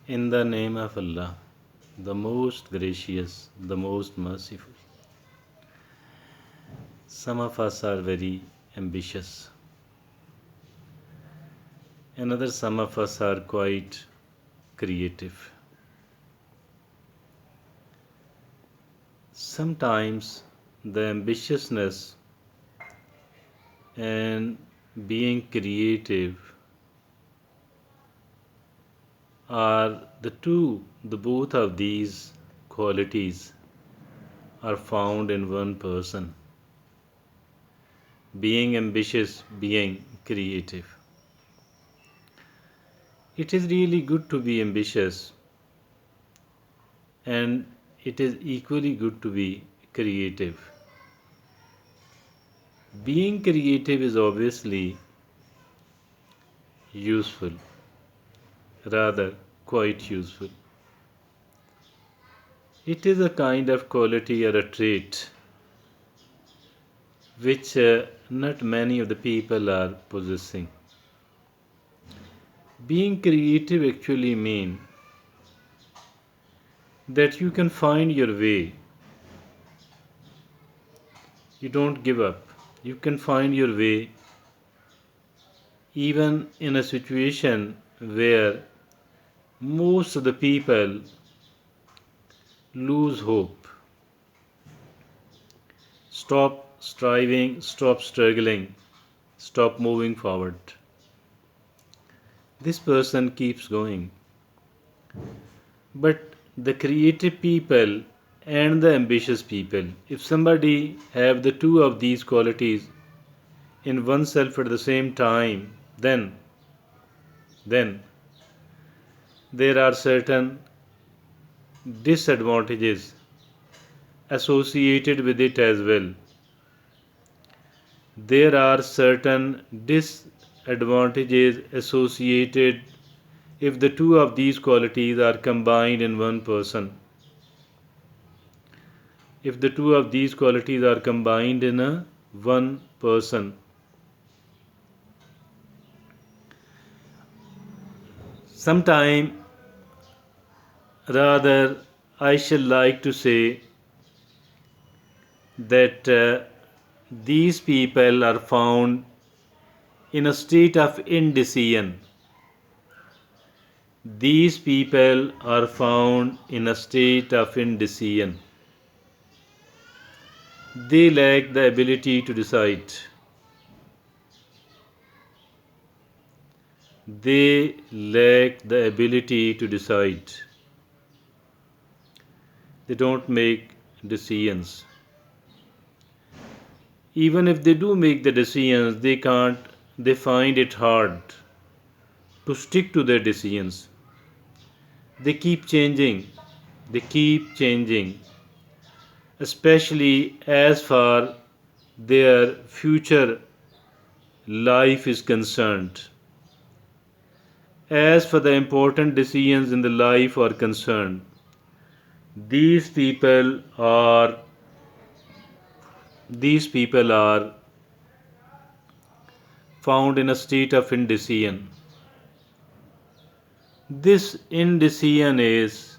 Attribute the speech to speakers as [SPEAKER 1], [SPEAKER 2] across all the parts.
[SPEAKER 1] In the name of Allah, the most gracious, the most merciful. Some of us are very ambitious. Another some of us are quite creative. Sometimes the ambitiousness and being creative are the both of these qualities are found in one person. Being ambitious, being creative. It is really good to be ambitious, and it is equally good to be creative. Being creative is obviously useful, rather, quite useful. It is a kind of quality or a trait which not many of the people are possessing. Being creative actually means that you can find your way. You don't give up. You can find your way even in a situation where most of the people lose hope. Stop striving, stop struggling, stop moving forward. This person keeps going. But the creative people and the ambitious people, if somebody have the two of these qualities in oneself at the same time, then there are certain disadvantages associated with it as well. There are certain disadvantages associated if the two of these qualities are combined in one person. If the two of these qualities are combined in a one person, sometime rather I shall like to say that these people are found in a state of indecision. These people are found in a state of indecision. They lack the ability to decide. They lack the ability to decide. They don't make decisions. Even if they do make the decisions, they find it hard to stick to their decisions. They keep changing, especially as far their future life is concerned. As for the important decisions in the life are concerned, these people are these people are found in a state of indecision. This indecision is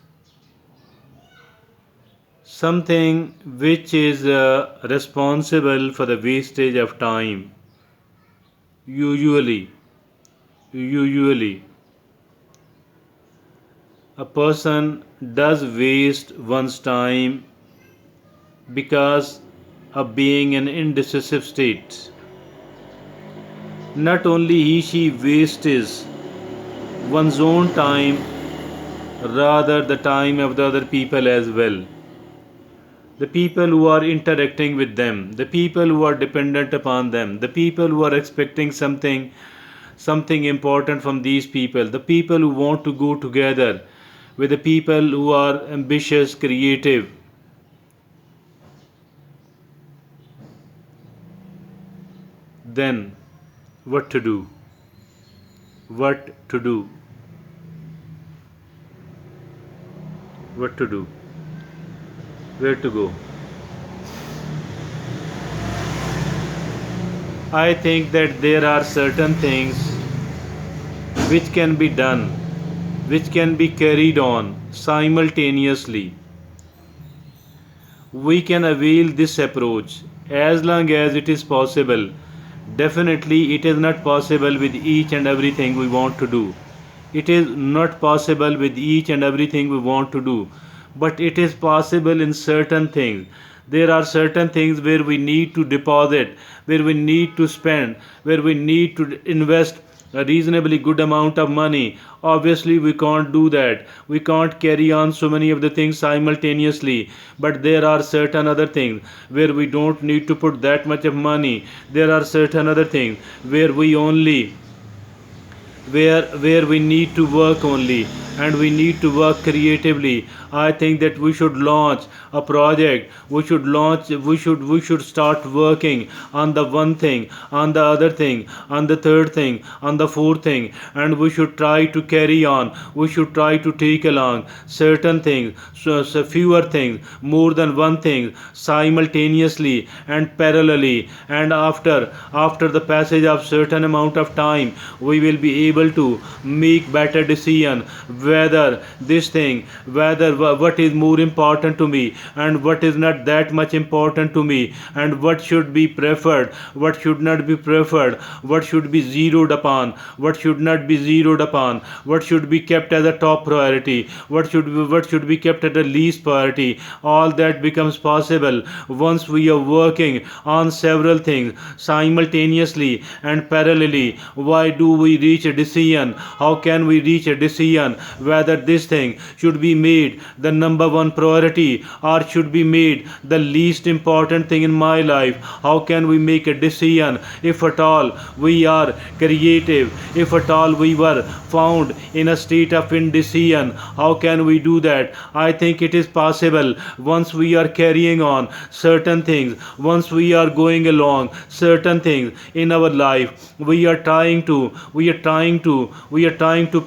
[SPEAKER 1] something which is responsible for the wastage of time. Usually, usually, a person does waste one's time because of being in indecisive state. Not only she wastes one's own time, rather the time of the other people as well. The people who are interacting with them, the people who are dependent upon them, the people who are expecting something important from these people, the people who want to go together with the people who are ambitious, creative. Then what to do? What to do? What to do? Where to go? I think that there are certain things which can be done, which can be carried on simultaneously. We can avail this approach as long as it is possible. Definitely, it is not possible with each and everything we want to do. It is not possible with each and everything we want to do, but it is possible in certain things. There are certain things where we need to deposit, where we need to spend, where we need to invest a reasonably good amount of money. Obviously, we can't do that. We can't carry on so many of the things simultaneously. But there are certain other things where we don't need to put that much of money. There are certain other things where we only where we need to work only, and we need to work creatively. I think that we should launch a project. We should start working on the one thing, on the other thing, on the third thing, on the fourth thing, and we should try to carry on. We should try to take along certain things, so fewer things, more than one thing, simultaneously and parallelly. And after the passage of certain amount of time, we will be able to make better decision whether this thing, whether what is more important to me and what is not that much important to me, and what should be preferred, what should not be preferred, what should be zeroed upon, what should not be zeroed upon, what should be kept as a top priority, what should be kept at the least priority. All that becomes possible once we are working on several things simultaneously and parallelly. Why do we reach a decision? How can we reach a decision whether this thing should be made the number one priority or should be made the least important thing in my life? How can we make a decision if at all we are creative, if at all we were found in a state of indecision? How can we do that? I think it is possible once we are carrying on certain things, once we are going along certain things in our life. We are trying to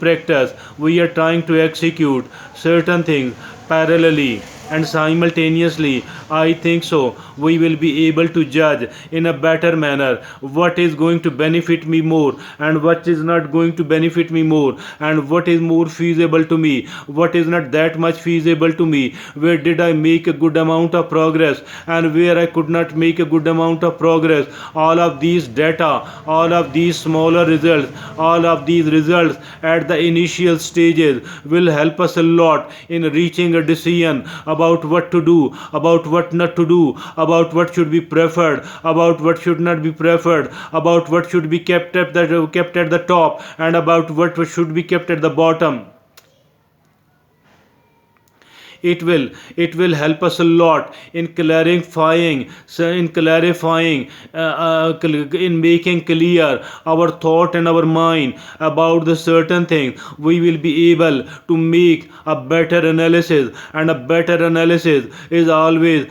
[SPEAKER 1] practice, we are trying to execute certain things parallelly and simultaneously. I think so we will be able to judge in a better manner what is going to benefit me more and what is not going to benefit me more, and what is more feasible to me, what is not that much feasible to me, where did I make a good amount of progress and where I could not make a good amount of progress. All of these data, all of these smaller results, all of these results at the initial stages will help us a lot in reaching a decision about what to do, about what not to do, about what should be preferred, about what should not be preferred, about what should be kept at the top, and about what should be kept at the bottom. It will help us a lot in in making clear our thought and our mind about the certain thing. We will be able to make a better analysis, and a better analysis is always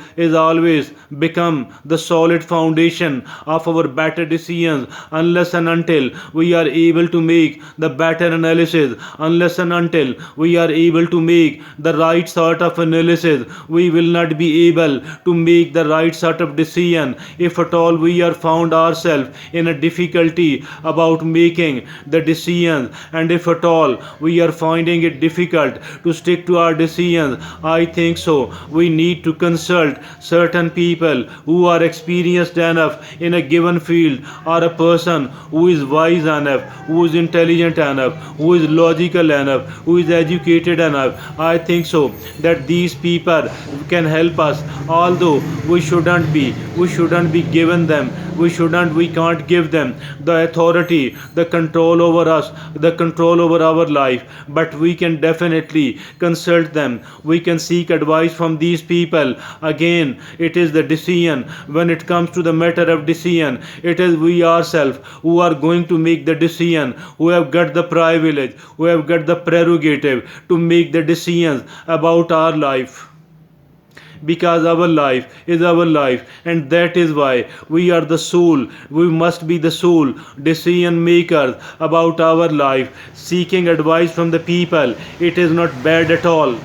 [SPEAKER 1] become the solid foundation of our better decisions. Unless and until we are able to make the better analysis, unless and until we are able to make the right sort of analysis, we will not be able to make the right sort of decision. If at all we are found ourselves in a difficulty about making the decisions, and if at all we are finding it difficult to stick to our decisions, I think so we need to consult certain people who are experienced enough in a given field, or a person who is wise enough, who is intelligent enough, who is logical enough, who is educated enough. I think so that these people can help us, although we shouldn't be given them, we can't give them the authority, the control over us, the control over our life, but we can definitely consult them. We can seek advice from these people. Again, it is the decision. When it comes to the matter of decision, it is we ourselves who are going to make the decision, who have got the privilege, who have got the prerogative to make the decisions about our life, because our life is our life, and that is why we are the soul. We must be the sole decision makers about our life. Seeking advice from the people, it is not bad at all.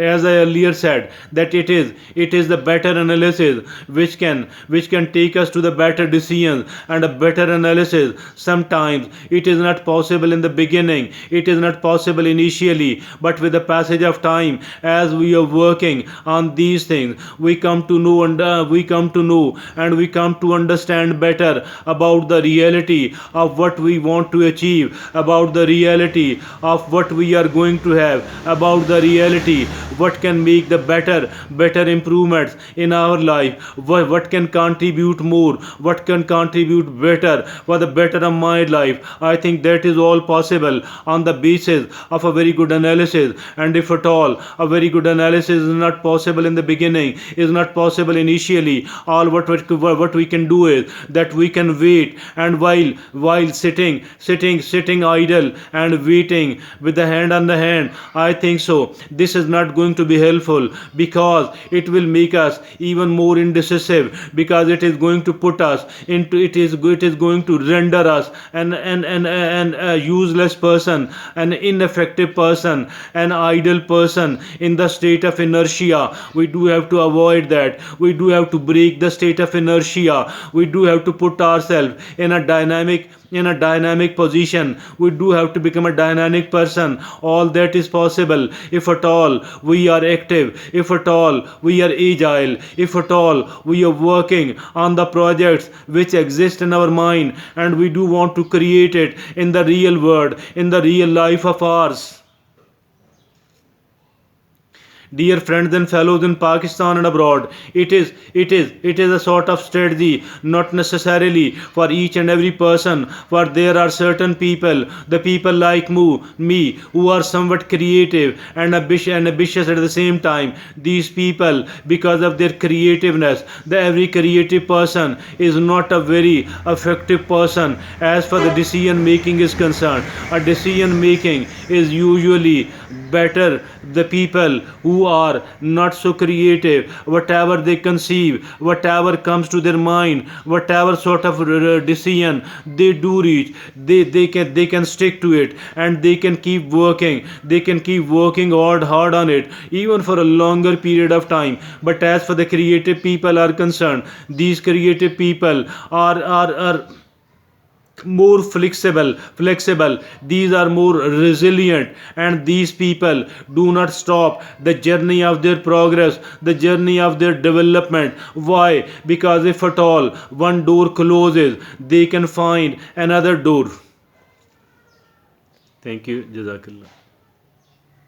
[SPEAKER 1] as I earlier said, that it is the better analysis which can take us to the better decisions and a better analysis. Sometimes it is not possible in the beginning, it is not possible initially, but with the passage of time, as we are working on these things, we come to know and we come to understand better about the reality of what we want to achieve, about the reality of what we are going to have, about the reality what can make the better improvements in our life, what can contribute more, what can contribute better for the better of my life. I think that is all possible on the basis of a very good analysis. And if at all a very good analysis is not possible in the beginning, is not possible initially, all what we can do is that we can wait, and while sitting idle and waiting with the hand on the hand, I think so this is not going to be helpful, because it will make us even more indecisive, because it is going to put us into it is going to render us an a useless person, an ineffective person, an idle person in the state of inertia. We do have to avoid that. We do have to break the state of inertia. We do have to put ourselves in a dynamic position. We do have to become a dynamic person. All that is possible if at all we are active, if at all we are agile, if at all we are working on the projects which exist in our mind, and we do want to create it in the real world, in the real life of ours. Dear friends and fellows in Pakistan and abroad, it is a sort of strategy, not necessarily for each and every person, for there are certain people, the people like me, who are somewhat creative and ambitious at the same time. These people, because of their creativeness, every creative person is not a very effective person as far the decision making is concerned. A decision making is usually better the people who are not so creative. Whatever they conceive, whatever comes to their mind, whatever sort of decision they do reach, they can stick to it, and they can keep working. They can keep working hard on it, even for a longer period of time. But as for the creative people are concerned, these creative people are more flexible, these are more resilient, and these people do not stop the journey of their progress, the journey of their development. Why? Because if at all one door closes, they can find another door. Thank you. Jazakallah.